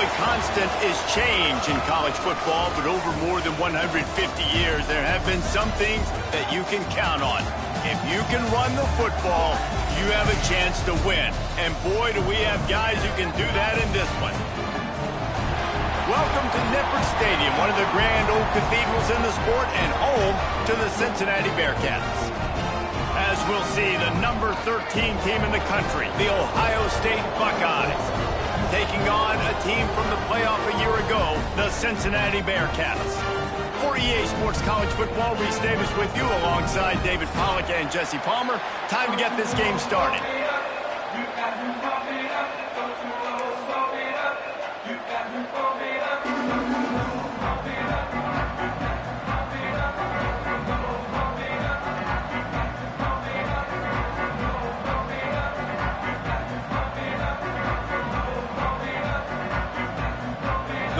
The constant is change in college football, but over more than 150 years, there have been some things that you can count on. If you can run the football, you have a chance to win. And boy, do we have guys who can do that in this one. Welcome to Nippert Stadium, one of the grand old cathedrals in the sport and home to the Cincinnati Bearcats. As we'll see, the number 13 team in the country, the Ohio State Buckeyes, taking on a team from the playoff a year ago, the Cincinnati Bearcats. For EA Sports College Football, Reese Davis with you alongside David Pollack and Jesse Palmer. Time to get this game started.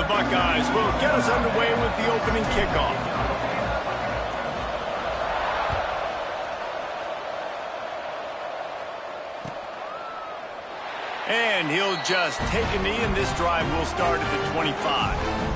Buckeyes will get us underway with the opening kickoff. And he'll just take a knee, and this drive will start at the 25.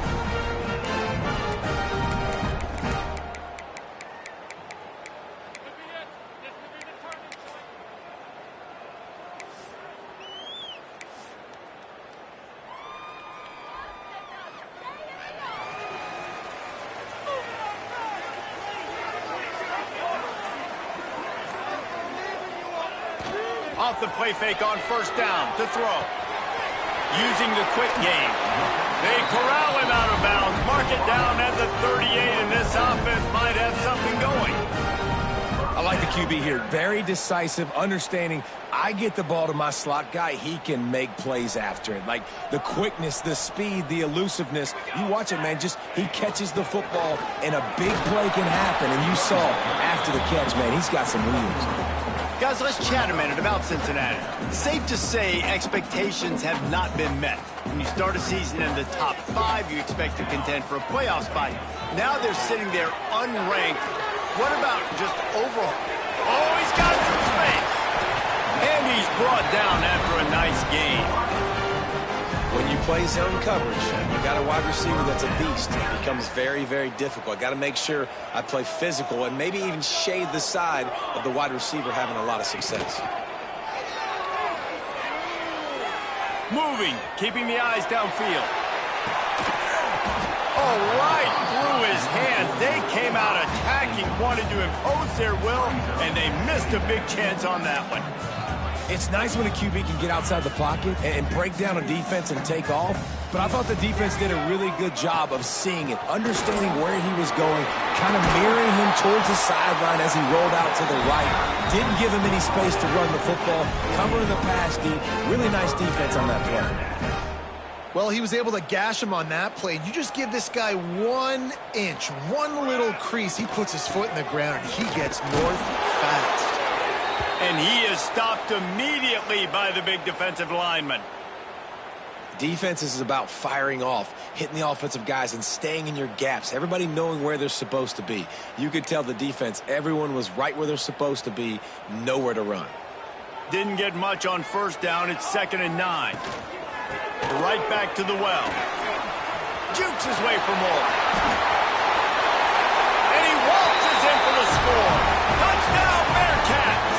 Off the play fake on first down to throw. Using the quick game. They corral him out of bounds. Mark it down at the 38, and this offense might have something going. I like the QB here. Very decisive, understanding I get the ball to my slot guy, he can make plays after it. Like the quickness, the speed, the elusiveness. You watch it, man. Just he catches the football, and a big play can happen. And you saw after the catch, man, he's got some wheels. Guys, let's chat a minute about Cincinnati. Safe to say expectations have not been met. When you start a season in the top 5, you expect to contend for a playoff spot. Now they're sitting there unranked. What about just overall? Oh, he's got some space. And he's brought down after a nice game. When you play zone coverage, you got a wide receiver that's a beast. It becomes very, very difficult. I got to make sure I play physical and maybe even shade the side of the wide receiver having a lot of success. Moving, keeping the eyes downfield. Oh, right through his hands. They came out attacking, wanted to impose their will, and they missed a big chance on that one. It's nice when a QB can get outside the pocket and break down a defense and take off, but I thought the defense did a really good job of seeing it, understanding where he was going, kind of mirroring him towards the sideline as he rolled out to the right. Didn't give him any space to run the football, covering the pass deep. Really nice defense on that play. Well, he was able to gash him on that play. You just give this guy 1 inch, one little crease, he puts his foot in the ground, and he gets north fast. And he is stopped immediately by the big defensive lineman. Defense is about firing off, hitting the offensive guys and staying in your gaps. Everybody knowing where they're supposed to be. You could tell the defense, everyone was right where they're supposed to be, nowhere to run. Didn't get much on first down. It's 2nd and 9. Right back to the well. Jukes his way for more. And he waltzes in for the score. Touchdown, Bearcats!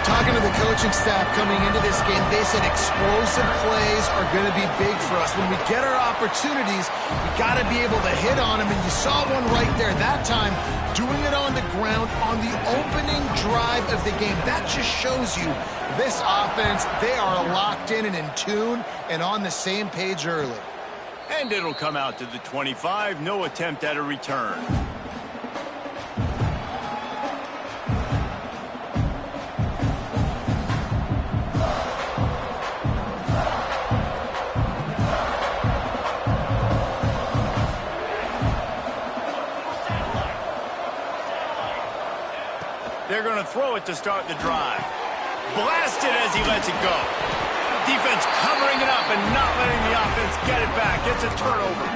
Talking to the coaching staff coming into this game, they said explosive plays are going to be big for us. When we get our opportunities, we got to be able to hit on them, and you saw one right there that time, doing it on the ground on the opening drive of the game. That just shows you this offense, they are locked in and in tune and on the same page early. And it'll come out to the 25, no attempt at a return. They're going to throw it to start the drive. Blasted as he lets it go. Defense covering it up and not letting the offense get it back. It's a turnover.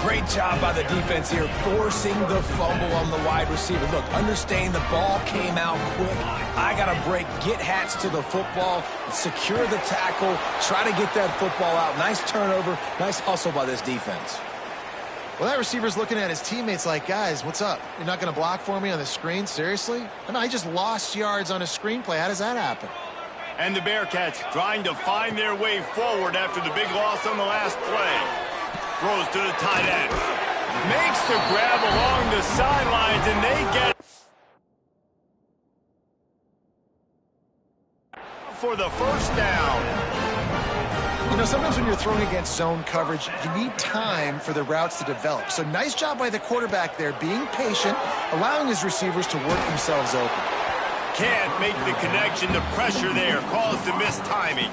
Great job by the defense here, forcing the fumble on the wide receiver. Look, understanding the ball came out quick. I got to break, get Hats to the football, secure the tackle, try to get that football out. Nice turnover, nice hustle by this defense. Well, that receiver's looking at his teammates like, guys, what's up? You're not going to block for me on the screen? Seriously? I just lost yards on a screenplay. How does that happen? And the Bearcats trying to find their way forward after the big loss on the last play. Throws to the tight end. Makes the grab along the sidelines, and they get it for the first down. Sometimes when you're throwing against zone coverage, you need time for the routes to develop. So nice job by the quarterback there, being patient, allowing his receivers to work themselves open. Can't make the connection. The pressure there caused the mistiming.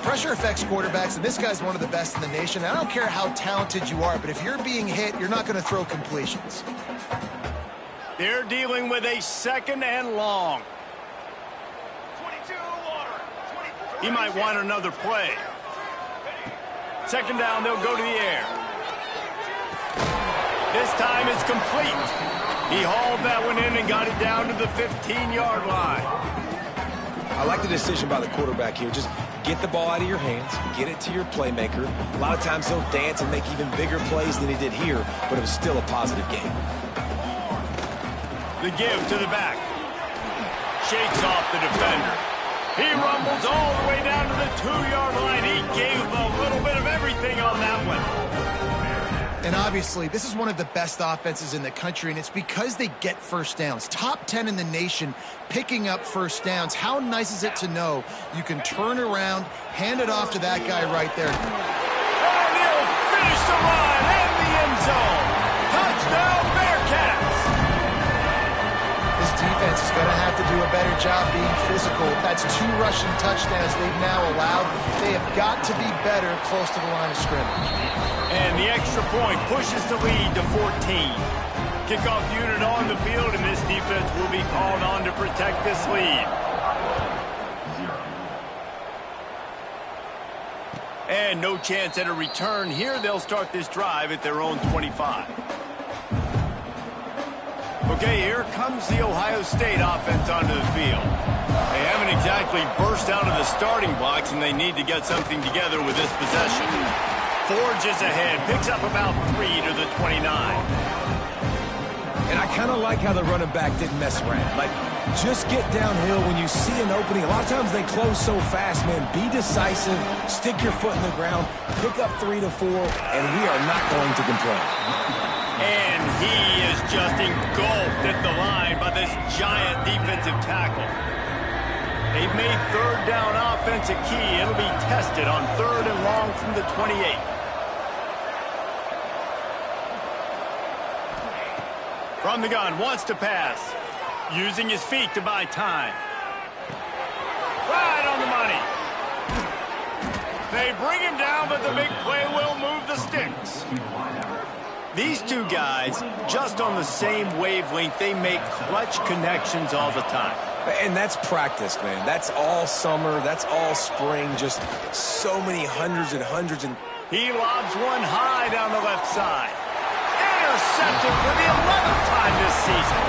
Pressure affects quarterbacks, and this guy's one of the best in the nation. I don't care how talented you are, but if you're being hit, you're not going to throw completions. They're dealing with a second and long. He might want another play. Second down, they'll go to the air. This time it's complete. He hauled that one in and got it down to the 15-yard line. I like the decision by the quarterback here. Just get the ball out of your hands, get it to your playmaker. A lot of times he'll dance and make even bigger plays than he did here, but it was still a positive game. The give to the back. Shakes off the defender. He rumbles all the way down to the 2-yard line. He gave a little bit of everything on that one. And obviously, this is one of the best offenses in the country, and it's because they get first downs. Top 10 in the nation picking up first downs. How nice is it to know you can turn around, hand it off to that guy right there. And he'll finish the line and the end zone. Touchdown, Bearcats! This defense is going to have to do a better job being physical. That's 2 rushing touchdowns they've now allowed. They have got to be better close to the line of scrimmage. And the extra point pushes the lead to 14. Kickoff unit on the field, and this defense will be called on to protect this lead. And no chance at a return here. They'll start this drive at their own 25. Okay, here comes the Ohio State offense onto the field. They haven't exactly burst out of the starting blocks, and they need to get something together with this possession. Forges ahead, picks up about 3 to the 29. And I kind of like how the running back didn't mess around. Like, just get downhill when you see an opening. A lot of times they close so fast, man. Be decisive, stick your foot in the ground, pick up 3 to 4, and we are not going to complain. And he is just engulfed at the line by this giant defensive tackle. They've made third down offense a key. It'll be tested on 3rd and long from the 28. From the gun, wants to pass. Using his feet to buy time. Right on the money. They bring him down, but the big play will move the sticks. These two guys, just on the same wavelength, they make clutch connections all the time. And that's practice, man. That's all summer. That's all spring. Just so many hundreds and hundreds. And he lobs one high down the left side. Intercepted for the 11th time this season.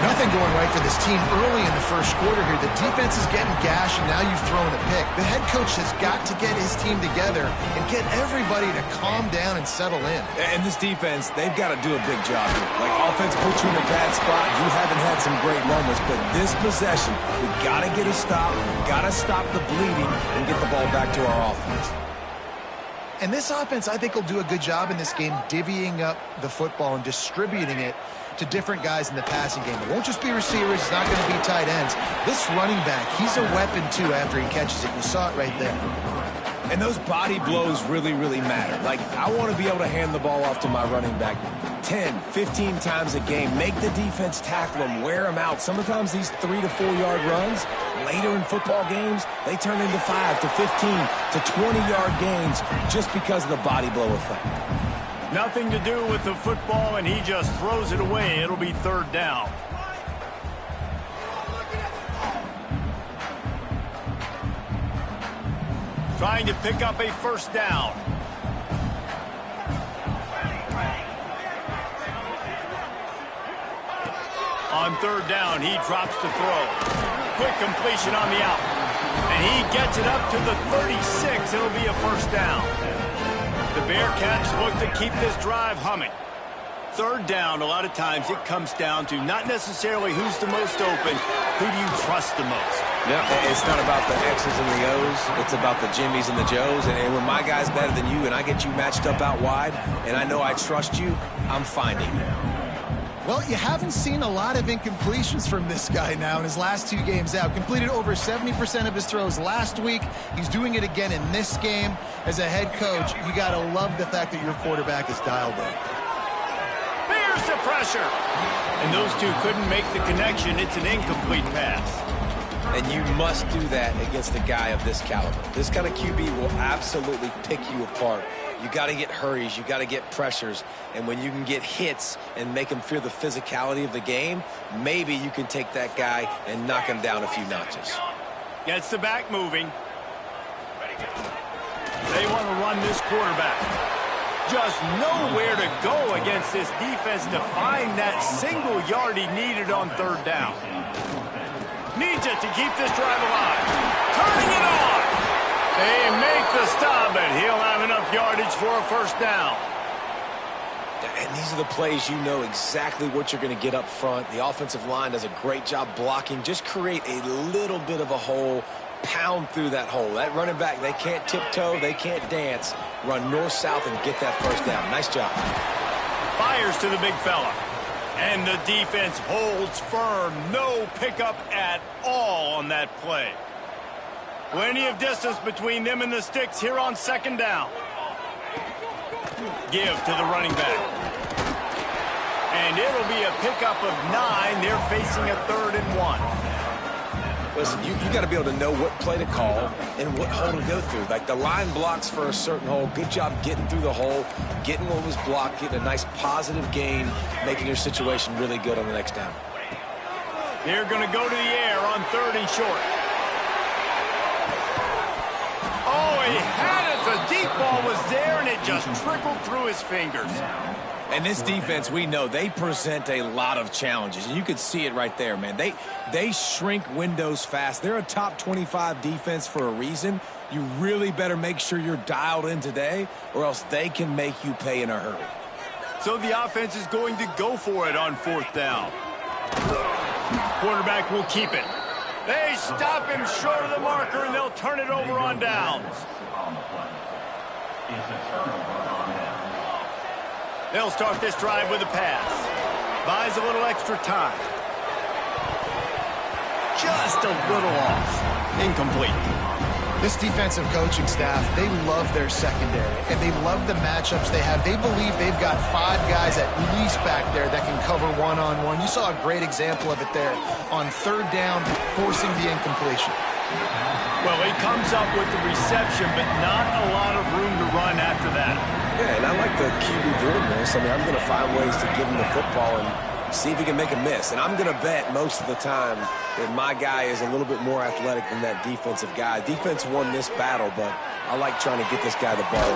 Nothing going right for this team early in the first quarter here. The defense is getting gashed, and now you've thrown a pick. The head coach has got to get his team together and get everybody to calm down and settle in. And this defense, they've got to do a big job here. Like, offense puts you in a bad spot. You haven't had some great moments, but this possession, we got to get a stop. Got to stop the bleeding and get the ball back to our offense. And this offense, I think, will do a good job in this game divvying up the football and distributing it to different guys in the passing game. It won't just be receivers. It's not going to be tight ends. This running back, he's a weapon, too, after he catches it. You saw it right there. And those body blows really, really matter. Like, I want to be able to hand the ball off to my running back 10, 15 times a game. Make the defense tackle them, wear them out. Sometimes these 3 to 4 yard runs, later in football games, they turn into 5 to 15 to 20-yard gains just because of the body blow effect. Nothing to do with the football, and he just throws it away. It'll be 3rd down. Trying to pick up a 1st down. On third down, he drops the throw. Quick completion on the out. And he gets it up to the 36. It'll be a first down. The Bearcats look to keep this drive humming. Third down, a lot of times it comes down to not necessarily who's the most open, who do you trust the most? Yeah, it's not about the X's and the O's. It's about the Jimmys and the Joes. And when my guy's better than you and I get you matched up out wide and I know I trust you, I'm finding you. Well, you haven't seen a lot of incompletions from this guy now in his last 2 games out. Completed over 70% of his throws last week. He's doing it again in this game. As a head coach, you got to love the fact that your quarterback is dialed in. There's the pressure. And those two couldn't make the connection. It's an incomplete pass. And you must do that against a guy of this caliber. This kind of QB will absolutely pick you apart. You got to get hurries. You got to get pressures. And when you can get hits and make him feel the physicality of the game, maybe you can take that guy and knock him down a few notches. Gets the back moving. They want to run this quarterback. Just nowhere to go against this defense to find that single yard he needed on third down. Needs it to keep this drive alive. Turning it on. They make the stop, and he'll have enough yardage for a first down. And these are the plays you know exactly what you're going to get up front. The offensive line does a great job blocking. Just create a little bit of a hole. Pound through that hole. That running back, they can't tiptoe, they can't dance. Run north-south and get that first down. Nice job. Fires to the big fella. And the defense holds firm. No pickup at all on that play. Plenty of distance between them and the sticks here on second down. Give to the running back. And it'll be a pickup of 9. They're facing a 3rd and 1. Listen, you got to be able to know what play to call and what hole to go through. Like the line blocks for a certain hole. Good job getting through the hole, getting what was blocked, getting a nice positive gain, making your situation really good on the next down. They're going to go to the air on 3rd and short. Oh, he had it. The deep ball was there, and it just trickled through his fingers. And this defense, we know, they present a lot of challenges. And you could see it right there, man. They shrink windows fast. They're a top 25 defense for a reason. You really better make sure you're dialed in today, or else they can make you pay in a hurry. So the offense is going to go for it on 4th down. Quarterback will keep it. They stop him short of the marker, and they'll turn it over on downs. They'll start this drive with a pass. Buys a little extra time. Just a little off. Incomplete. This defensive coaching staff, they love their secondary, and they love the matchups they have. They believe they've got 5 guys at least back there that can cover one-on-one. You saw a great example of it there on 3rd down, forcing the incompletion. Well, he comes up with the reception, but not a lot of room to run after that. Yeah, and I like the QB doing this. I mean, I'm going to find ways to give him the football and see if he can make a miss. And I'm going to bet most of the time that my guy is a little bit more athletic than that defensive guy. Defense won this battle, but I like trying to get this guy the ball.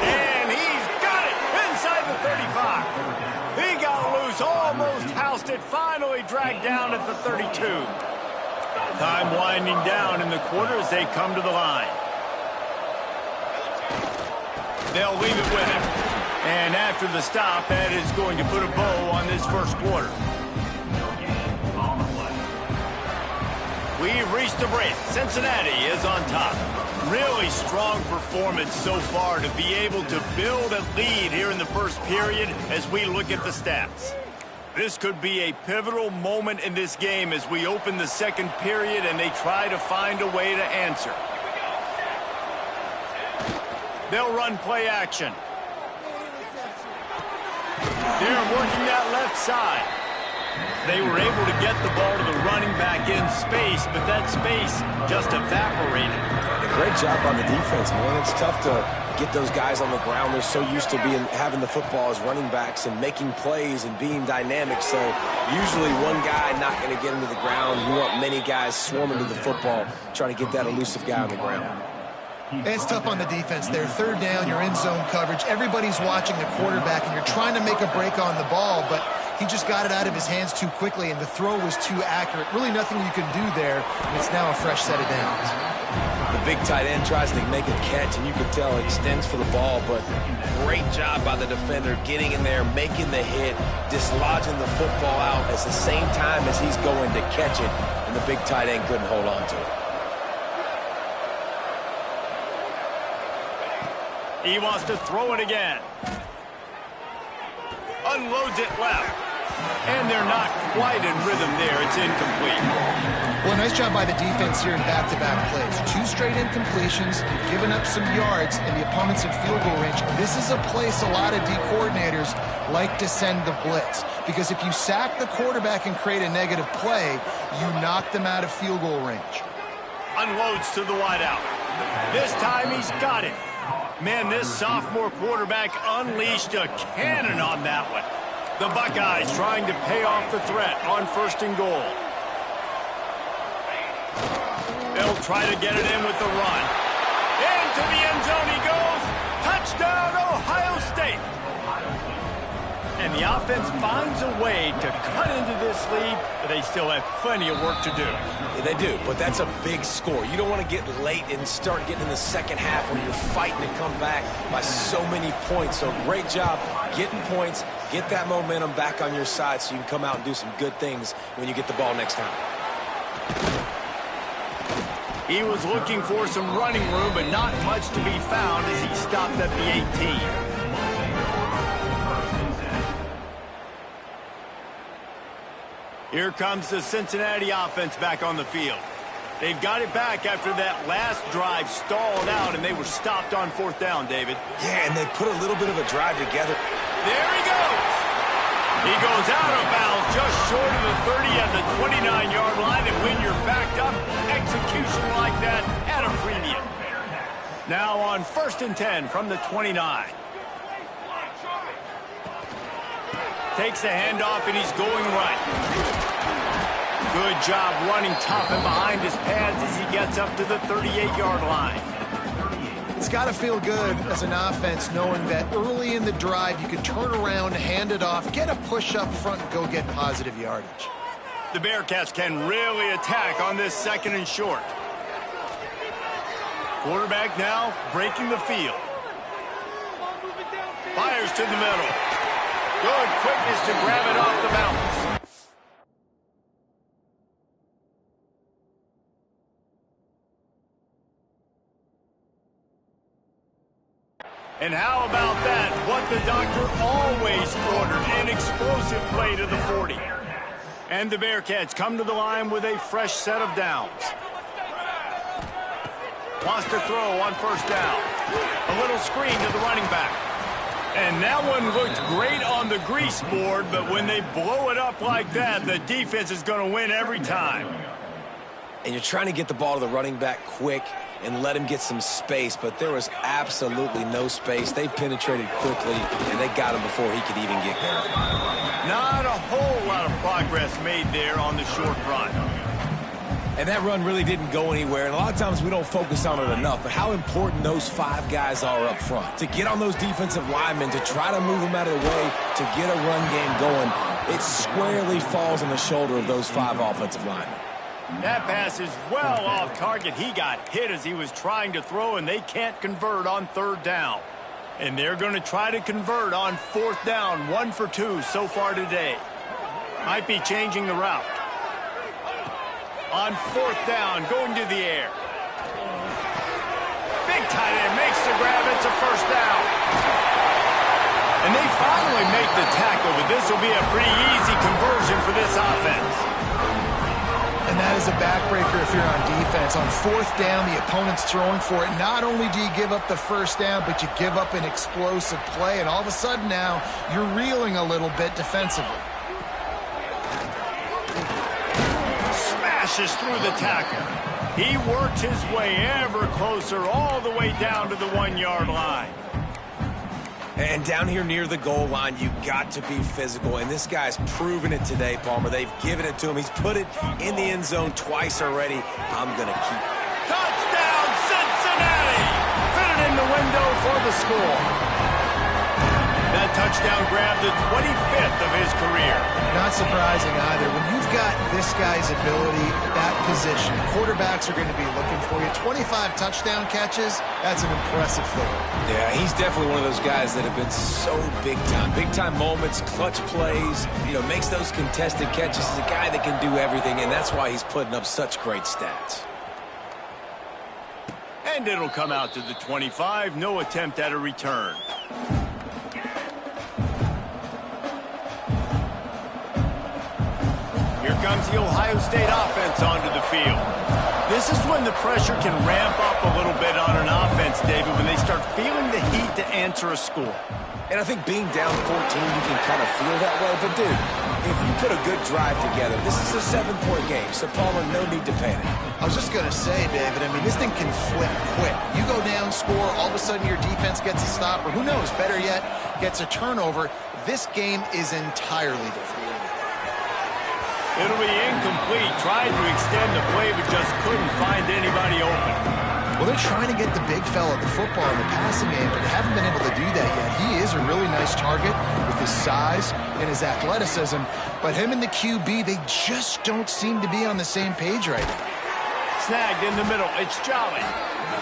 And he's got it inside the 35. He got loose, almost housed it, finally dragged down at the 32. Time winding down in the quarter as they come to the line. They'll leave it with him. And after the stop, that is going to put a bow on this first quarter. We've reached the break. Cincinnati is on top. Really strong performance so far to be able to build a lead here in the first period as we look at the stats. This could be a pivotal moment in this game as we open the second period and they try to find a way to answer. They'll run play action. They're working that left side. They were able to get the ball to the running back in space, but that space just evaporated. And a great job on the defense, man. It's tough to get those guys on the ground. They're so used to having the football as running backs and making plays and being dynamic. So usually one guy not going to get into the ground. You want many guys swarming to the football, trying to get that elusive guy on the ground. It's tough on the defense there. 3rd down, you're in zone coverage. Everybody's watching the quarterback, and you're trying to make a break on the ball, but He just got it out of his hands too quickly, and the throw was too accurate. Really nothing you can do there, and it's now a fresh set of downs. The big tight end tries to make a catch, and you can tell he extends for the ball, but great job by the defender getting in there, making the hit, dislodging the football out at the same time as he's going to catch it, and the big tight end couldn't hold on to it. He wants to throw it again. Unloads it left. And they're not quite in rhythm there. It's incomplete. Well, nice job by the defense here in back-to-back plays. 2 straight incompletions, you've given up some yards, and the opponent's in field goal range. This is a place a lot of D coordinators like to send the blitz, because if you sack the quarterback and create a negative play, you knock them out of field goal range. Unloads to the wideout. This time he's got it. Man, this sophomore quarterback unleashed a cannon on that one. The Buckeyes trying to pay off the threat on 1st and goal. They'll try to get it in with the run. Into the end zone he goes. Touchdown, Ohio State. And the offense finds a way to cut into this lead, but they still have plenty of work to do. Yeah, they do, but that's a big score. You don't want to get late and start getting in the second half where you're fighting to come back by so many points. So great job getting points, get that momentum back on your side so you can come out and do some good things when you get the ball next time. He was looking for some running room, but not much to be found as he stopped at the 18. Here comes the Cincinnati offense back on the field. They've got it back after that last drive stalled out, and they were stopped on 4th down, David. Yeah, and they put a little bit of a drive together. There he goes. He goes out of bounds just short of the 30 at the 29-yard line, and when you're backed up, execution like that at a premium. Now on 1st and 10 from the 29. Takes the handoff, and he's going right. Good job running tough and behind his pads as he gets up to the 38-yard line. It's got to feel good as an offense knowing that early in the drive you can turn around, hand it off, get a push up front, and go get positive yardage. The Bearcats can really attack on this 2nd and short. Quarterback now breaking the field. Fires to the middle. Good quickness to grab it off the bounce. And how about that? What the doctor always ordered, an explosive play to the 40. And the Bearcats come to the line with a fresh set of downs. Wants to throw on 1st down. A little screen to the running back. And that one looked great on the grease board, but when they blow it up like that, the defense is going to win every time. And you're trying to get the ball to the running back quick and let him get some space, but there was absolutely no space. They penetrated quickly, and they got him before he could even get going. Not a whole lot of progress made there on the short run. And that run really didn't go anywhere, and a lot of times we don't focus on it enough, but how important those 5 guys are up front. To get on those defensive linemen, to try to move them out of the way, to get a run game going, it squarely falls on the shoulder of those 5 offensive linemen. That pass is well off target. He got hit as he was trying to throw, and they can't convert on 3rd down. And they're going to try to convert on 4th down, 1 for 2 so far today. Might be changing the route. On 4th down, going to the air. Big tight end makes the grab. It's a 1st down. And they finally make the tackle, but this will be a pretty easy conversion for this offense. And that is a backbreaker if you're on defense. On 4th down, the opponent's throwing for it. Not only do you give up the 1st down, but you give up an explosive play. And all of a sudden now, you're reeling a little bit defensively. Smashes through the tackle. He worked his way ever closer all the way down to the 1-yard line. And down here near the goal line, you've got to be physical. And this guy's proven it today, Palmer. They've given it to him. He's put it in the end zone twice already. I'm going to keep. Touchdown, Cincinnati! Fit it in the window for the score. The touchdown grab, the 25th of his career. Not surprising either. When you've got this guy's ability at that position, quarterbacks are going to be looking for you. 25 touchdown catches, that's an impressive thing. Yeah, he's definitely one of those guys that have been so big time. Big time moments, clutch plays, makes those contested catches. He's a guy that can do everything, and that's why he's putting up such great stats. And it'll come out to the 25. No attempt at a return. Here comes the Ohio State offense onto the field. This is when the pressure can ramp up a little bit on an offense, David, when they start feeling the heat to answer a score. And I think being down 14, you can kind of feel that way. But, dude, if you put a good drive together, this is a 7-point game. So, Palmer, no need to panic. I was just going to say, David, this thing can flip quick. You go down, score, all of a sudden your defense gets a stop, or who knows, better yet, gets a turnover. This game is entirely different. It'll be incomplete. Tried to extend the play, but just couldn't find anybody open. Well, they're trying to get the big fella the football in the passing game, but they haven't been able to do that yet. He is a really nice target with his size and his athleticism, but him and the QB, they just don't seem to be on the same page right now. Snagged in the middle. It's Jolly.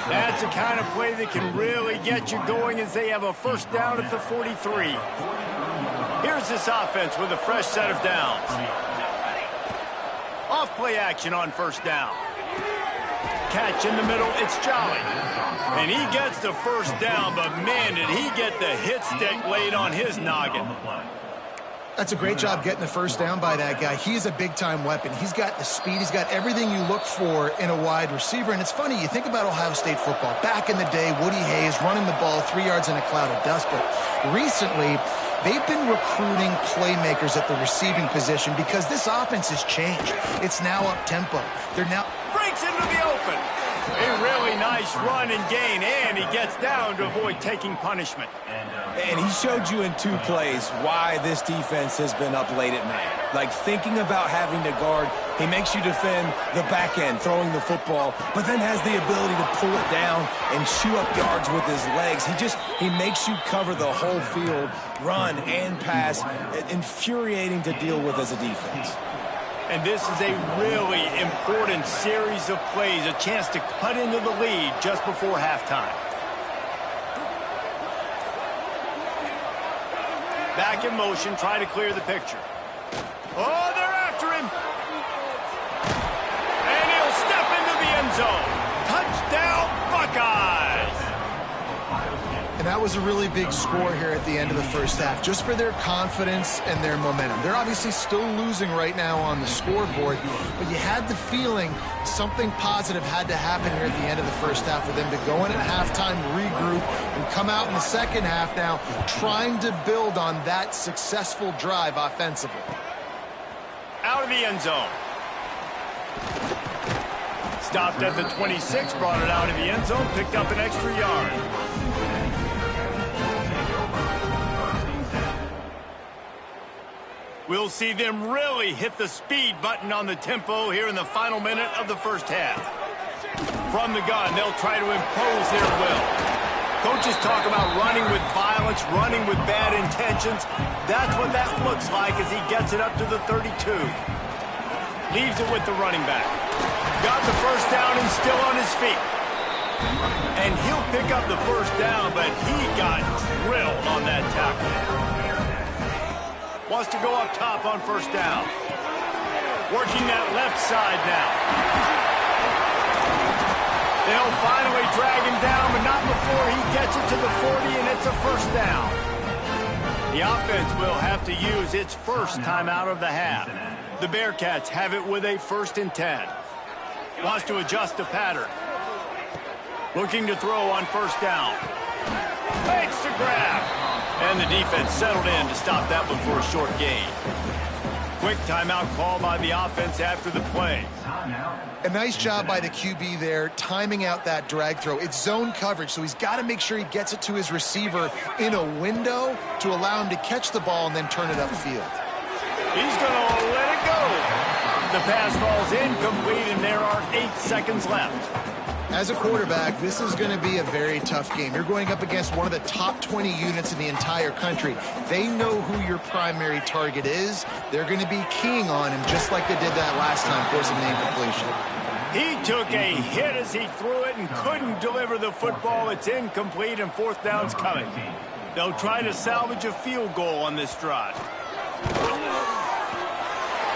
That's the kind of play that can really get you going as they have a first down at the 43. Here's this offense with a fresh set of downs. Off play action on first down. Catch in the middle, it's Jolly. And he gets the first down, but man, did he get the hit stick laid on his noggin. That's a great job getting the first down by that guy. He is a big-time weapon. He's got the speed. He's got everything you look for in a wide receiver. And it's funny, you think about Ohio State football. Back in the day, Woody Hayes running the ball 3 yards in a cloud of dust. But recently, they've been recruiting playmakers at the receiving position because this offense has changed. It's now up-tempo. They're now... Breaks into the open. A really nice run and gain, and he gets down to avoid taking punishment. And he showed you in 2 plays why this defense has been up late at night. Like thinking about having to guard, he makes you defend the back end, throwing the football, but then has the ability to pull it down and chew up yards with his legs. He makes you cover the whole field, run and pass. Infuriating to deal with as a defense. And this is a really important series of plays, a chance to cut into the lead just before halftime. Back in motion, try to clear the picture. Oh, they're after him. And he'll step into the end zone. Touchdown, Buckeyes. And that was a really big score here at the end of the first half, just for their confidence and their momentum. They're obviously still losing right now on the scoreboard, but you had the feeling something positive had to happen here at the end of the first half for them to go in at halftime, regroup, and come out in the second half now trying to build on that successful drive offensively. Out of the end zone. Stopped at the 26, brought it out of the end zone, picked up an extra yard. We'll see them really hit the speed button on the tempo here in the final minute of the first half. From the gun, they'll try to impose their will. Coaches talk about running with violence, running with bad intentions. That's what that looks like as he gets it up to the 32. Leaves it with the running back. Got the first down and still on his feet. And he'll pick up the first down, but he got drilled on that tackle. Wants to go up top on first down. Working that left side now. They'll finally drag him down, but not before he gets it to the 40, and it's a first down. The offense will have to use its first timeout of the half. The Bearcats have it with a 1st and 10. Wants to adjust the pattern. Looking to throw on first down. Makes the grab. And the defense settled in to stop that one for a short gain. Quick timeout call by the offense after the play. A nice job by the QB there, timing out that drag throw. It's zone coverage, so he's got to make sure he gets it to his receiver in a window to allow him to catch the ball and then turn it upfield. He's going to let it go. The pass falls incomplete, and there are 8 seconds left. As a quarterback, this is going to be a very tough game. You're going up against one of the top 20 units in the entire country. They know who your primary target is. They're going to be keying on him just like they did that last time, forcing an incompletion. He took a hit as he threw it and couldn't deliver the football. It's incomplete and fourth down's coming. They'll try to salvage a field goal on this drive.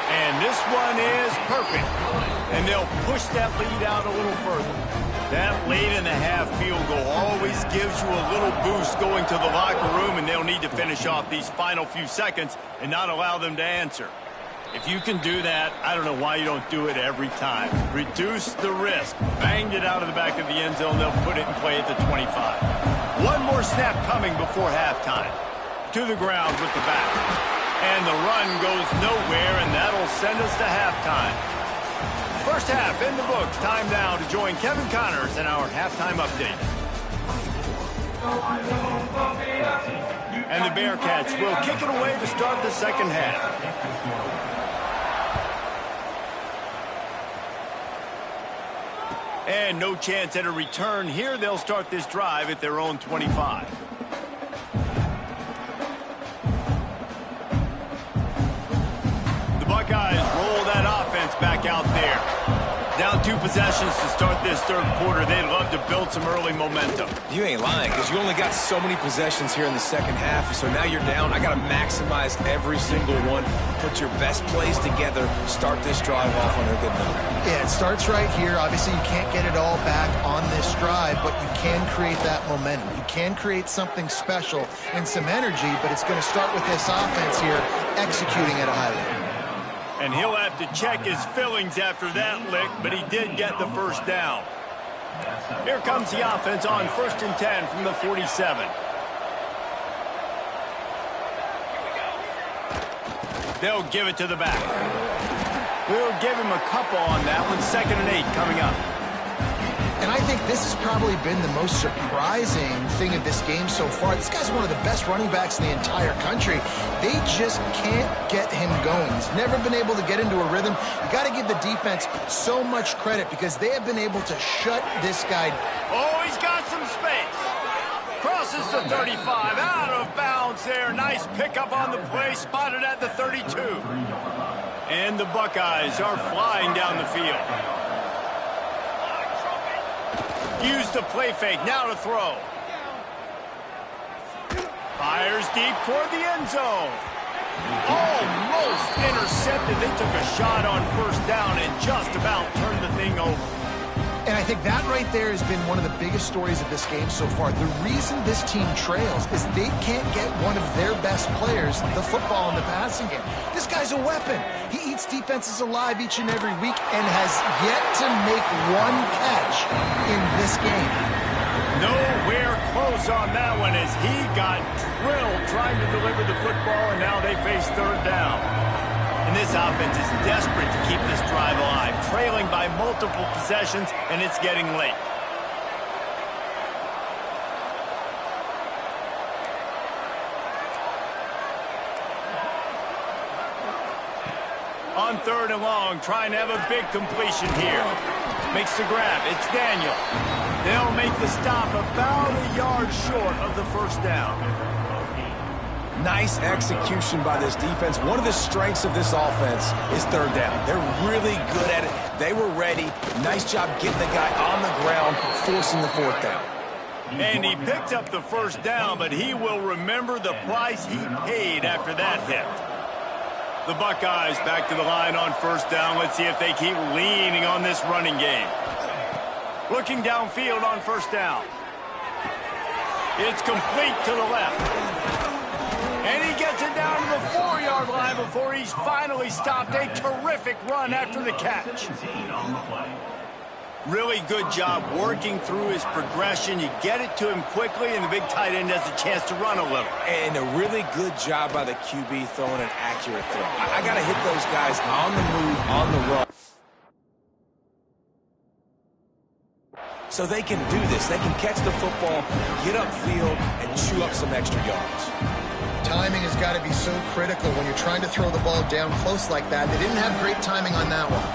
And this one is perfect. And they'll push that lead out a little further. That late-in-the-half field goal always gives you a little boost going to the locker room, and they'll need to finish off these final few seconds and not allow them to answer. If you can do that, I don't know why you don't do it every time. Reduce the risk. Banged it out of the back of the end zone. They'll put it in play at the 25. One more snap coming before halftime. To the ground with the back. And the run goes nowhere, and that'll send us to halftime. First half in the books. Time now to join Kevin Connors in our halftime update. And the Bearcats will kick it away to start the second half. And no chance at a return here. They'll start this drive at their own 25. The Buckeyes roll that offense back out there. Down 2 possessions to start this third quarter. They'd love to build some early momentum. You ain't lying, because you only got so many possessions here in the second half, so now you're down. I got to maximize every single one. Put your best plays together. Start this drive off on a good note. Yeah, it starts right here. Obviously, you can't get it all back on this drive, but you can create that momentum. You can create something special and some energy, but it's going to start with this offense here executing at a high level. And he'll have to check his fillings after that lick, but he did get the first down. Here comes the offense on 1st and 10 from the 47. They'll give it to the back. We'll give him a couple on that one. 2nd and 8 coming up. And I think this has probably been the most surprising thing of this game so far. This guy's one of the best running backs in the entire country. They just can't get him going. He's never been able to get into a rhythm. You got to give the defense so much credit because they have been able to shut this guy. Oh, he's got some space. Crosses the 35, out of bounds there. Nice pickup on the play, spotted at the 32. And the Buckeyes are flying down the field. Use the play fake, now to throw. Fires deep toward the end zone. Almost intercepted. They took a shot on 1st down and just about turned the thing over. And I think that right there has been one of the biggest stories of this game so far. The reason this team trails is they can't get one of their best players the football in the passing game. This guy's a weapon. He eats defenses alive each and every week and has yet to make one catch in this game. Nowhere close on that one as he got drilled trying to deliver the football, and now they face 3rd down. And this offense is desperate to keep this drive alive, trailing by multiple possessions, and it's getting late. On 3rd and long, trying to have a big completion here. Makes the grab. It's Daniel. They'll make the stop about a yard short of the 1st down. Nice execution by this defense. One of the strengths of this offense is 3rd down. They're really good at it. They were ready. Nice job getting the guy on the ground, forcing the 4th down. And he picked up the 1st down, but he will remember the price he paid after that hit. The Buckeyes back to the line on 1st down. Let's see if they keep leaning on this running game. Looking downfield on 1st down. It's complete to the left. And he gets it down to the 4-yard line before he's finally stopped. A terrific run after the catch. Really good job working through his progression. You get it to him quickly, and the big tight end has a chance to run a little. And a really good job by the QB throwing an accurate throw. I got to hit those guys on the move, on the run. So they can do this. They can catch the football, get upfield, and chew up some extra yards. Timing has got to be so critical when you're trying to throw the ball down close like that. They didn't have great timing on that one.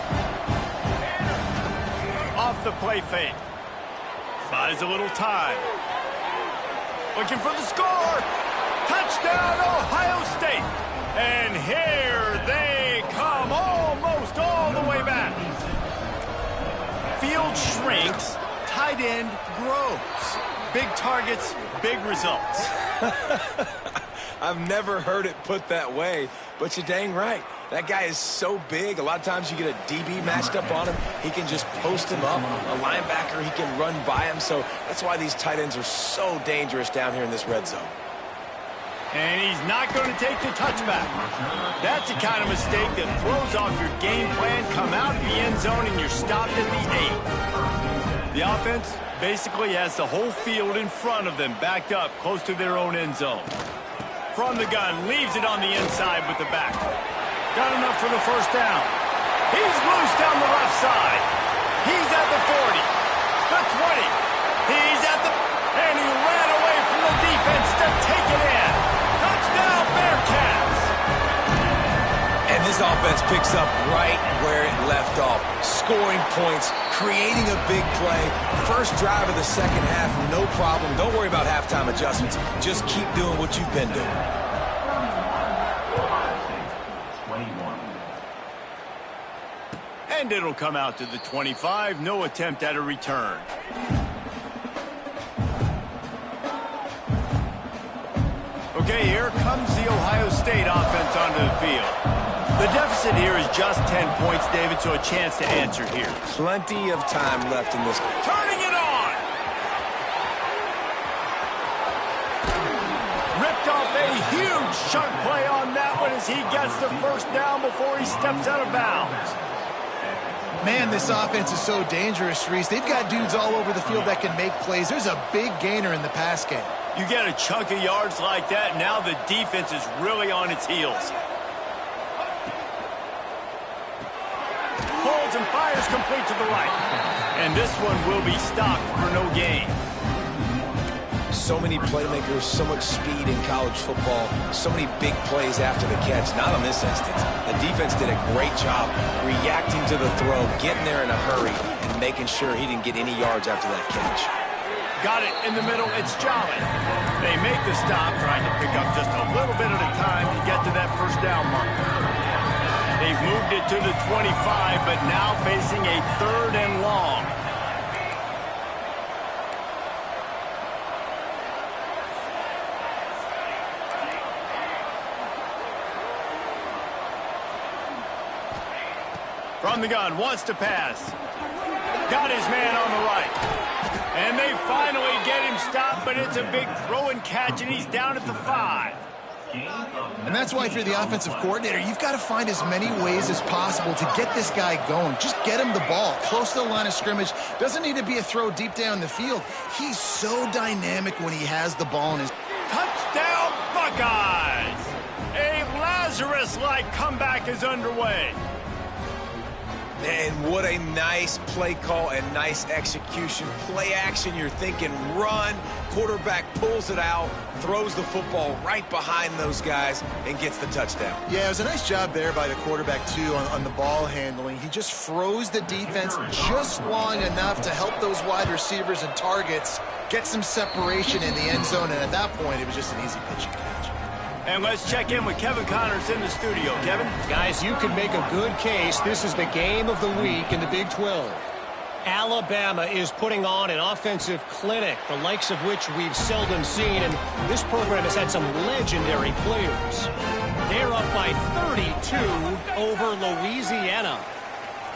Off the play fake. Buys a little time. Looking for the score. Touchdown, Ohio State. And here they come, almost all the way back. Field shrinks, tight end grows. Big targets, big results. I've never heard it put that way, but you're dang right. That guy is so big. A lot of times you get a DB matched up on him. He can just post him up. A linebacker, he can run by him. So that's why these tight ends are so dangerous down here in this red zone. And he's not going to take the touchback. That's the kind of mistake that throws off your game plan. Come out of the end zone and you're stopped at the 8. The offense basically has the whole field in front of them, backed up close to their own end zone. From the gun, leaves it on the inside with the back. Got enough for the first down. He's loose down the left side. He's at the 40, the 20. He's at the... And he ran away from the defense to take it in. Touchdown, Bearcats! And this offense picks up right where it left off. Scoring points, creating a big play. First drive of the second half, no problem. Don't worry about halftime adjustments. Just keep doing what you've been doing. And it'll come out to the 25. No attempt at a return. Okay, here comes the Ohio State offense onto the field. The deficit here is just 10 points, David, so a chance to answer here. Plenty of time left in this. Turning it on! Ripped off a huge chunk play on that one as he gets the first down before he steps out of bounds. Man, this offense is so dangerous, Reese. They've got dudes all over the field that can make plays. There's a big gainer in the pass game. You get a chunk of yards like that, now the defense is really on its heels. Holds and fires complete to the right. And this one will be stopped for no gain. So many playmakers, so much speed in college football, so many big plays after the catch. Not on this instance. The defense did a great job reacting to the throw, getting there in a hurry, and making sure he didn't get any yards after that catch. Got it in the middle. It's Jolly. They make the stop, trying to pick up just a little bit at a time to get to that first down mark. They've moved it to the 25, but now facing a 3rd and long. From the gun, wants to pass. Got his man on the right. And they finally get him stopped, but it's a big throw and catch, and he's down at the 5. And that's why if you're the offensive coordinator, you've got to find as many ways as possible to get this guy going. Just get him the ball close to the line of scrimmage. Doesn't need to be a throw deep down the field. He's so dynamic when he has the ball in his... Touchdown, Buckeyes! A Lazarus-like comeback is underway. And what a nice play call and nice execution. Play action, you're thinking run. Quarterback pulls it out, throws the football right behind those guys, and gets the touchdown. Yeah, it was a nice job there by the quarterback, too, on the ball handling. He just froze the defense just long enough to help those wide receivers and targets get some separation in the end zone, and at that point, it was just an easy pitch and catch. And let's check in with Kevin Connors in the studio. Kevin? Guys, you could make a good case. This is the game of the week in the Big 12. Alabama is putting on an offensive clinic, the likes of which we've seldom seen, and this program has had some legendary players. They're up by 32 over Louisiana.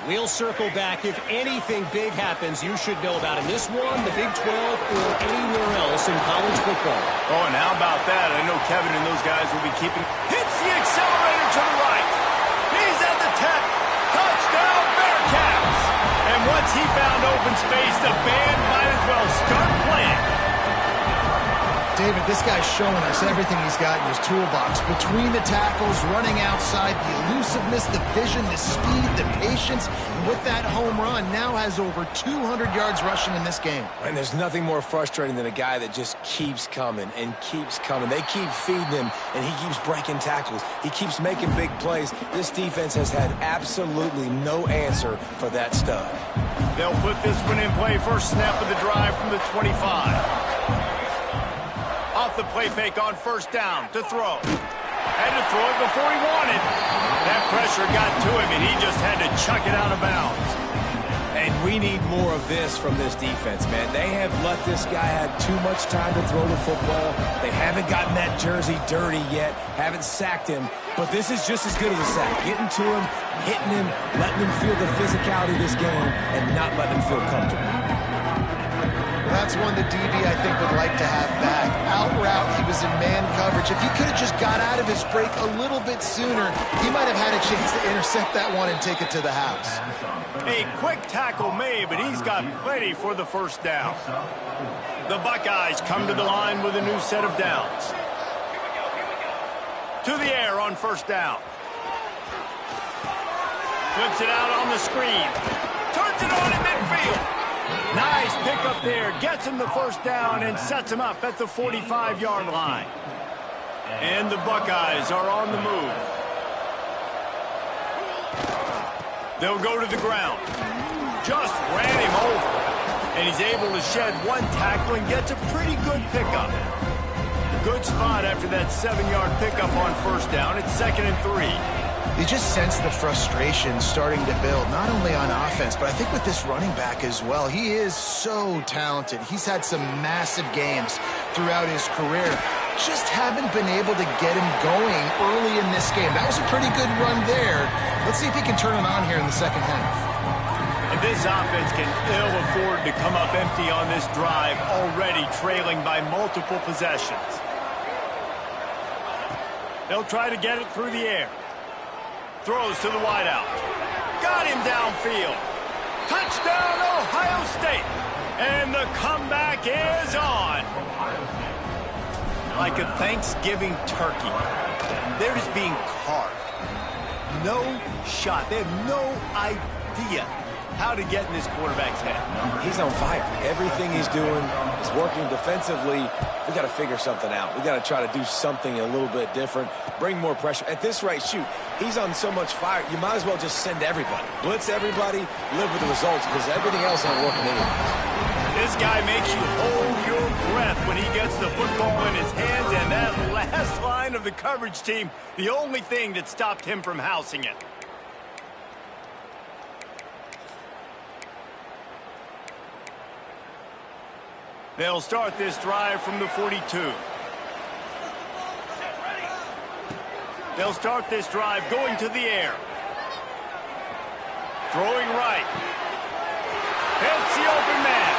We'll circle back. If anything big happens, you should know about in this one, the Big 12, or anywhere else in college football. Oh, and how about that? I know Kevin and those guys will be keeping... Hits the accelerator to the right. He's at the 10. Touchdown, Bearcats! And once he found open space, the band might as well start playing. David, this guy's showing us everything he's got in his toolbox. Between the tackles, running outside, the elusiveness, the vision, the speed, the patience. And with that home run, now has over 200 yards rushing in this game. And there's nothing more frustrating than a guy that just keeps coming and keeps coming. They keep feeding him, and he keeps breaking tackles. He keeps making big plays. This defense has had absolutely no answer for that stud. They'll put this one in play. First snap of the drive from the 25. Off the play fake on first down to throw. Had to throw it before he wanted. That pressure got to him, and he just had to chuck it out of bounds. And we need more of this from this defense, man. They have let this guy have too much time to throw the football. They haven't gotten that jersey dirty yet, haven't sacked him. But this is just as good as a sack. Getting to him, hitting him, letting him feel the physicality of this game, and not letting him feel comfortable. That's one the DB, I think, would like to have back. Out route, he was in man coverage. If he could have just got out of his break a little bit sooner, he might have had a chance to intercept that one and take it to the house. A quick tackle made, but he's got plenty for the first down. The Buckeyes come to the line with a new set of downs. To the air on first down. Flips it out on the screen. Turns it on in midfield. Nice pickup there. Gets him the first down and sets him up at the 45-yard line. And the Buckeyes are on the move. They'll go to the ground. Just ran him over. And he's able to shed one tackle and gets a pretty good pickup. Good spot after that 7-yard pickup on first down. It's 2nd and 3. You just sense the frustration starting to build, not only on offense, but I think with this running back as well. He is so talented. He's had some massive games throughout his career. Just haven't been able to get him going early in this game. That was a pretty good run there. Let's see if he can turn it on here in the second half. And this offense can ill afford to come up empty on this drive, already trailing by multiple possessions. They'll try to get it through the air. Throws to the wideout. Got him downfield. Touchdown, Ohio State. And the comeback is on. Like a Thanksgiving turkey. They're just being carved. No shot. They have no idea how to get in this quarterback's head. He's on fire. Everything he's doing is working defensively. We got to figure something out. We got to try to do something a little bit different. Bring more pressure. At this rate, shoot, he's on so much fire, you might as well just send everybody. Blitz everybody, live with the results, because everything else ain't working anyways. This guy makes you hold your breath when he gets the football in his hands, and that last line of the coverage team, the only thing that stopped him from housing it. They'll start this drive from the 42. They'll start this drive going to the air. Throwing right. Hits the open man.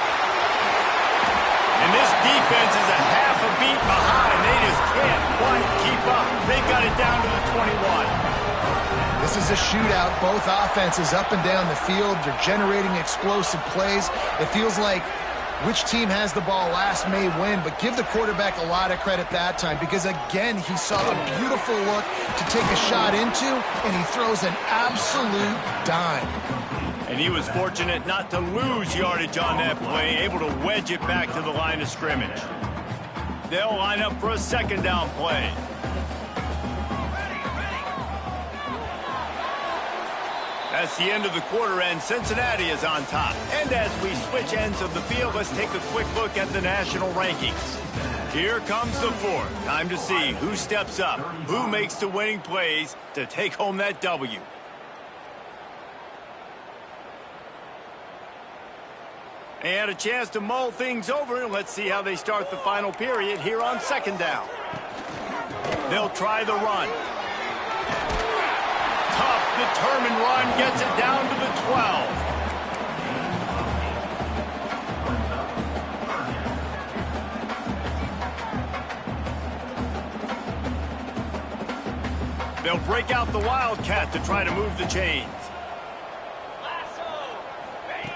And this defense is a half a beat behind. They just can't quite keep up. They got it down to the 21. This is a shootout. Both offenses up and down the field. They're generating explosive plays. It feels like which team has the ball last may win, but give the quarterback a lot of credit that time because, again, he saw a beautiful look to take a shot into, and he throws an absolute dime. And he was fortunate not to lose yardage on that play, able to wedge it back to the line of scrimmage. They'll line up for a second down play. That's the end of the quarter, and Cincinnati is on top. And as we switch ends of the field, let's take a quick look at the national rankings. Here comes the fourth. Time to see who steps up, who makes the winning plays to take home that W. And a chance to mull things over, and let's see how they start the final period here on second down. They'll try the run. Tough, determined run, gets it down to the 12. They'll break out the Wildcat to try to move the chains.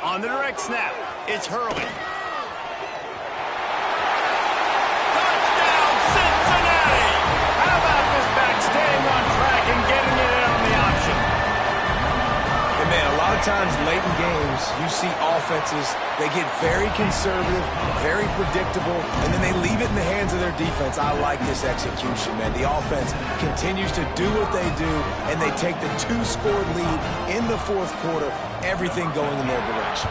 On the direct snap, it's Hurley. Touchdown, Cincinnati! How about this back staying on track and getting it in on the option? And man, a lot of times late in games, you see offenses, they get very conservative, very predictable, and then they leave it in the hands of their defense. I like this execution, man. The offense continues to do what they do, and they take the 2-score lead in the fourth quarter, everything going in their direction.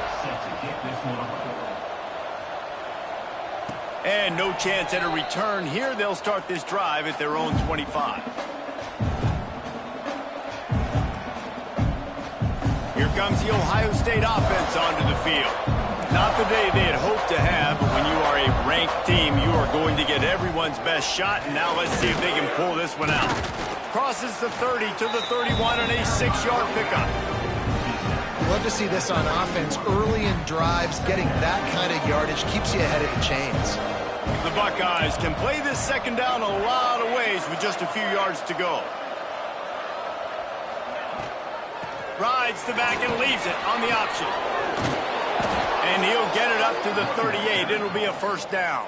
And no chance at a return here. They'll start this drive at their own 25. Here comes the Ohio State offense onto the field. Not the day they had hoped to have, but when you are a ranked team, you are going to get everyone's best shot. And now let's see if they can pull this one out. Crosses the 30 to the 31 and a 6-yard pickup. Love to see this on offense. Early in drives, getting that kind of yardage keeps you ahead of the chains. The Buckeyes can play this second down a lot of ways with just a few yards to go. Rides the back and leaves it on the option. And he'll get it up to the 38. It'll be a first down.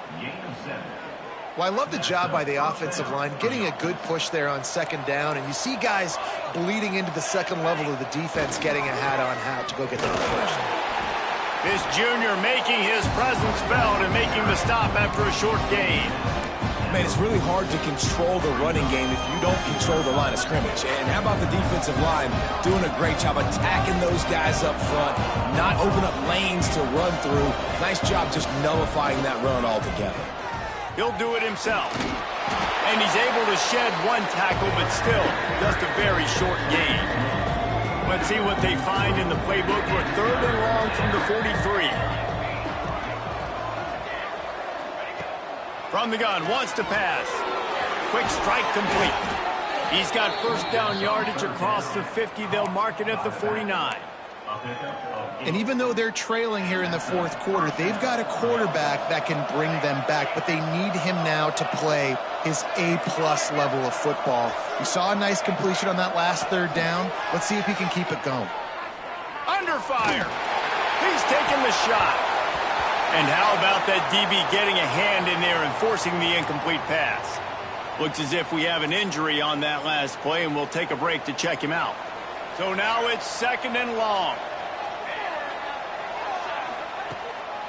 Well, I love the job by the offensive line, getting a good push there on second down, and you see guys bleeding into the second level of the defense getting a hat-on-hat to go get the push. This junior making his presence felt and making the stop after a short gain. Man, it's really hard to control the running game if you don't control the line of scrimmage. And how about the defensive line doing a great job attacking those guys up front, not open up lanes to run through. Nice job just nullifying that run altogether. He'll do it himself. And he's able to shed one tackle, but still just a very short gain. Let's see what they find in the playbook for 3rd and long from the 43. From the gun, wants to pass. Quick strike complete. He's got first down yardage across the 50. They'll mark it at the 49. And even though they're trailing here in the fourth quarter, they've got a quarterback that can bring them back, but they need him now to play his A-plus level of football. We saw a nice completion on that last 3rd down. Let's see if he can keep it going. Under fire. He's taking the shot. And how about that DB getting a hand in there and forcing the incomplete pass? Looks as if we have an injury on that last play, and we'll take a break to check him out. So now it's 2nd and long.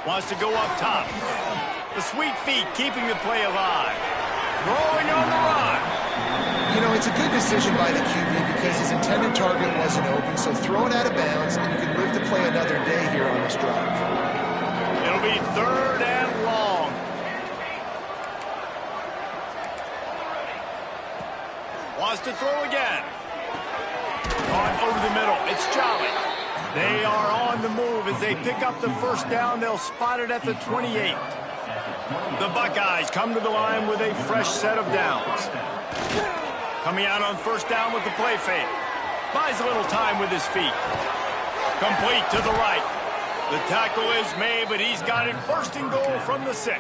Wants to go up top. The sweet feet keeping the play alive. Throwing on the run. You know, it's a good decision by the QB because his intended target wasn't open, so throw it out of bounds, and you can live to play another day here on this drive. It'll be 3rd and long. Wants to throw again. Caught over the middle. It's Jolly. They are on the move as they pick up the first down. They'll spot it at the 28. The Buckeyes come to the line with a fresh set of downs. Coming out on first down with the play fake. Buys a little time with his feet. Complete to the right. The tackle is made, but he's got it 1st and goal from the 6.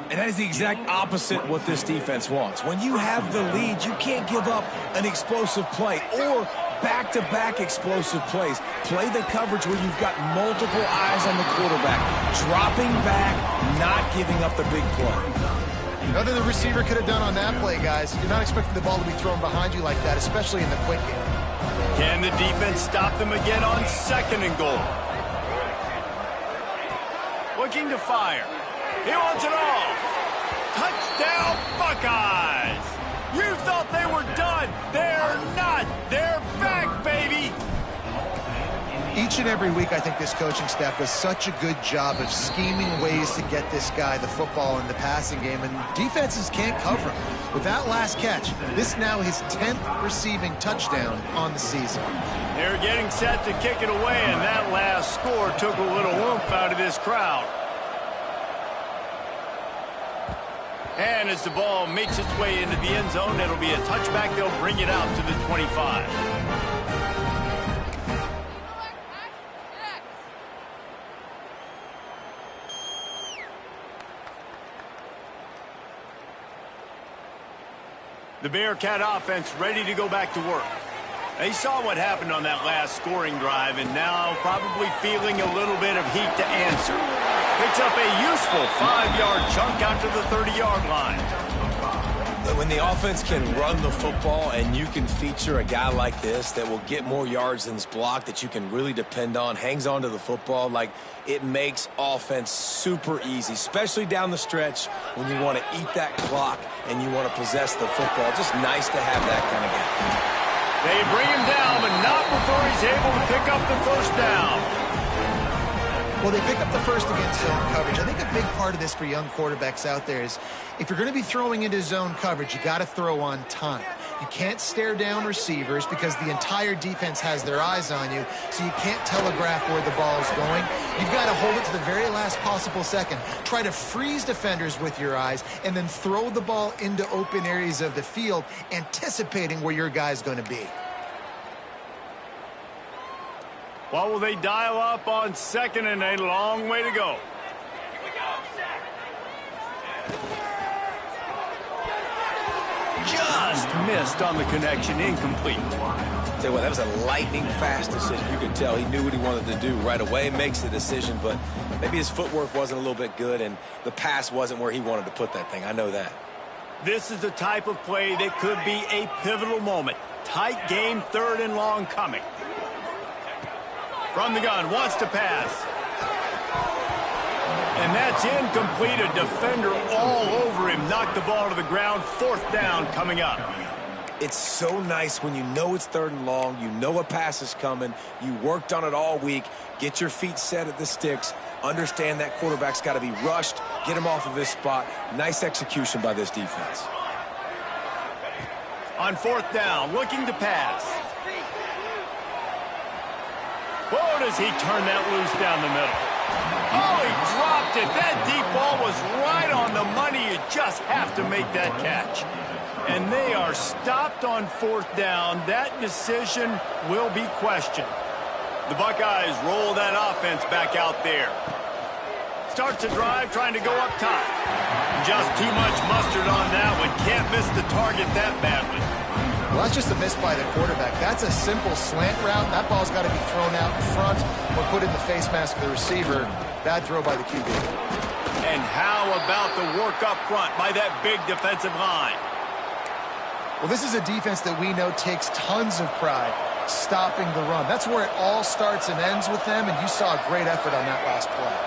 And that is the exact opposite what this defense wants. When you have the lead, you can't give up an explosive play or back-to-back explosive plays. Play the coverage where you've got multiple eyes on the quarterback. Dropping back, not giving up the big play. Nothing the receiver could have done on that play, guys. You're not expecting the ball to be thrown behind you like that, especially in the quick game. Can the defense stop them again on 2nd and goal? Looking to fire. He wants it off. Touchdown, Buckeyes. You thought they were done. They're not. They're back, baby. Each and every week, I think this coaching staff does such a good job of scheming ways to get this guy the football in the passing game, and defenses can't cover him. With that last catch, this now his 10th receiving touchdown on the season. They're getting set to kick it away, and that last score took a little oomph out of this crowd. And as the ball makes its way into the end zone, it'll be a touchback. They'll bring it out to the 25. The Bearcat offense ready to go back to work. They saw what happened on that last scoring drive, and now probably feeling a little bit of heat to answer. Picks up a useful 5-yard chunk out to the 30-yard line. When the offense can run the football and you can feature a guy like this that will get more yards than is blocked, that you can really depend on, hangs on to the football, like it makes offense super easy, especially down the stretch when you want to eat that clock and you want to possess the football. Just nice to have that kind of guy. They bring him down, but not before he's able to pick up the first down. Well, they pick up the first against zone coverage. I think a big part of this for young quarterbacks out there is if you're going to be throwing into zone coverage, you got to throw on time. You can't stare down receivers because the entire defense has their eyes on you, so you can't telegraph where the ball is going. You've got to hold it to the very last possible second. Try to freeze defenders with your eyes and then throw the ball into open areas of the field, anticipating where your guy's going to be. What will they dial up on second and a long way to go? Just missed on the connection, incomplete. Tell you what, that was a lightning-fast decision. You could tell he knew what he wanted to do right away, makes the decision, but maybe his footwork wasn't a little bit good and the pass wasn't where he wanted to put that thing. I know that. This is the type of play that could be a pivotal moment. Tight game, third and long coming. From the gun, wants to pass. And that's incomplete. A defender all over him. Knocked the ball to the ground. Fourth down coming up. It's so nice when you know it's third and long, you know a pass is coming, you worked on it all week, get your feet set at the sticks, understand that quarterback's got to be rushed, get him off of his spot. Nice execution by this defense. On fourth down, looking to pass. Whoa, does he turn that loose down the middle? Oh, he dropped it. That deep ball was right on the money. You just have to make that catch. And they are stopped on fourth down. That decision will be questioned. The Buckeyes roll that offense back out there. Starts a drive trying to go up top. Just too much mustard on that one. Can't miss the target that badly. Well, that's just a miss by the quarterback. That's a simple slant route. That ball's got to be thrown out in front or put in the face mask of the receiver. Bad throw by the QB. And how about the work up front by that big defensive line? Well, this is a defense that we know takes tons of pride stopping the run. That's where it all starts and ends with them, and you saw a great effort on that last play.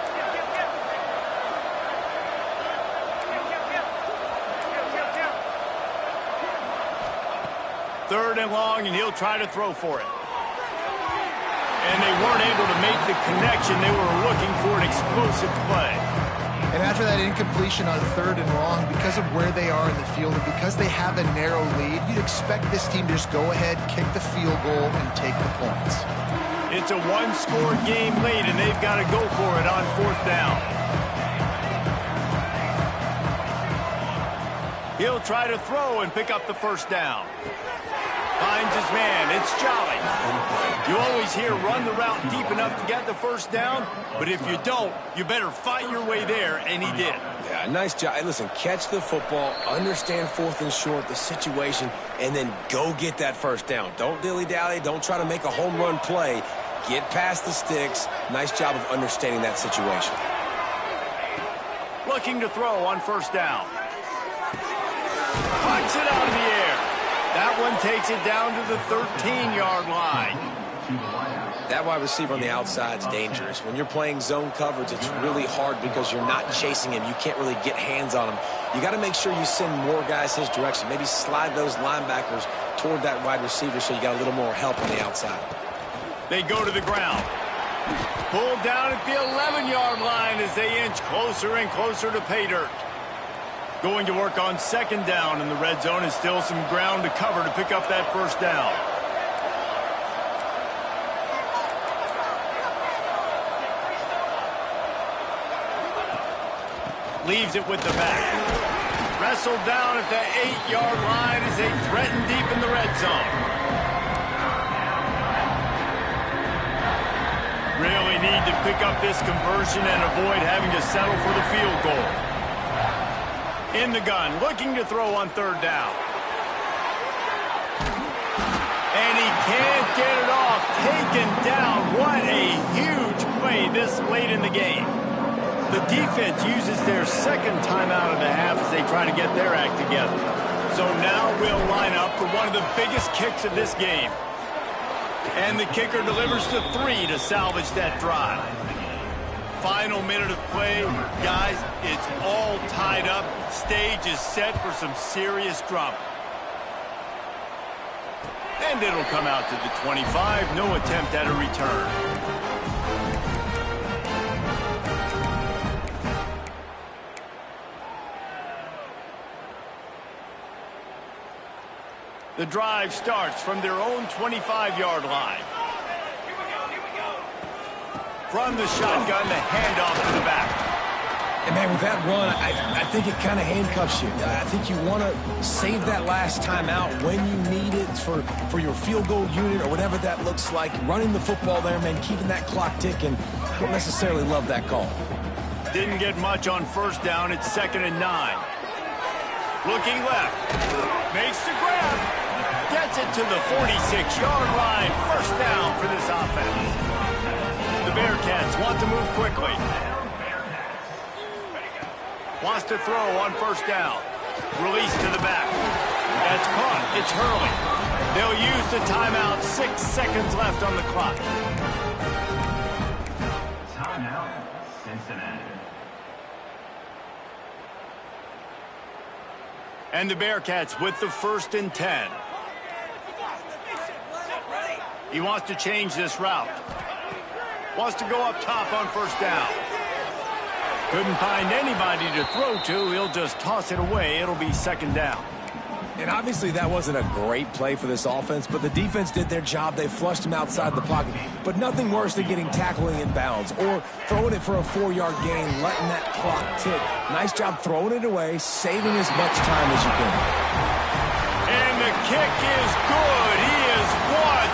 Third and long, and he'll try to throw for it. And they weren't able to make the connection. They were looking for an explosive play. And after that incompletion on third and long, because of where they are in the field and because they have a narrow lead, you'd expect this team to just go ahead, kick the field goal, and take the points. It's a one-score game late, and they've got to go for it on fourth down. He'll try to throw and pick up the first down. Finds his man. It's Jolly. You always hear run the route deep enough to get the first down, but if you don't, you better fight your way there, and he did. Yeah, nice job. Hey, listen, catch the football, understand fourth and short, the situation, and then go get that first down. Don't dilly-dally. Don't try to make a home run play. Get past the sticks. Nice job of understanding that situation. Looking to throw on first down. Puncks it out of the air. That one takes it down to the 13-yard line. That wide receiver on the outside is dangerous. When you're playing zone coverage, it's really hard because you're not chasing him. You can't really get hands on him. You got to make sure you send more guys his direction. Maybe slide those linebackers toward that wide receiver so you got a little more help on the outside. They go to the ground. Pulled down at the 11-yard line as they inch closer and closer to pay dirt. Going to work on second down in the red zone, and still some ground to cover to pick up that first down. Leaves it with the back. Wrestled down at the 8-yard line as they threaten deep in the red zone. Really need to pick up this conversion and avoid having to settle for the field goal. In the gun, looking to throw on third down. And he can't get it off. Taken down. What a huge play this late in the game. The defense uses their second timeout of the half as they try to get their act together. So now we'll line up for one of the biggest kicks of this game. And the kicker delivers the 3 to salvage that drive. Final minute of play. Guys, it's all tied up. Stage is set for some serious drama. And it'll come out to the 25. No attempt at a return. The drive starts from their own 25-yard line. From the shotgun, the handoff to the back. And, man, with that run, I think it kind of handcuffs you. I think you want to save that last time out when you need it for your field goal unit or whatever that looks like. Running the football there, man, keeping that clock ticking. I don't necessarily love that call. Didn't get much on first down. It's 2nd and 9. Looking left. Makes the grab. Gets it to the 46-yard line. First down for this offense. The Bearcats want to move quickly. Wants to throw on first down. Release to the back. That's caught. It's Hurley. They'll use the timeout. 6 seconds left on the clock. Timeout, Cincinnati. And the Bearcats with the 1st and 10. He wants to change this route. Wants to go up top on first down. Couldn't find anybody to throw to. He'll just toss it away. It'll be 2nd down. And obviously that wasn't a great play for this offense, but the defense did their job. They flushed him outside the pocket. But nothing worse than getting tackling in bounds or throwing it for a 4-yard gain, letting that clock tick. Nice job throwing it away, saving as much time as you can. And the kick is good. He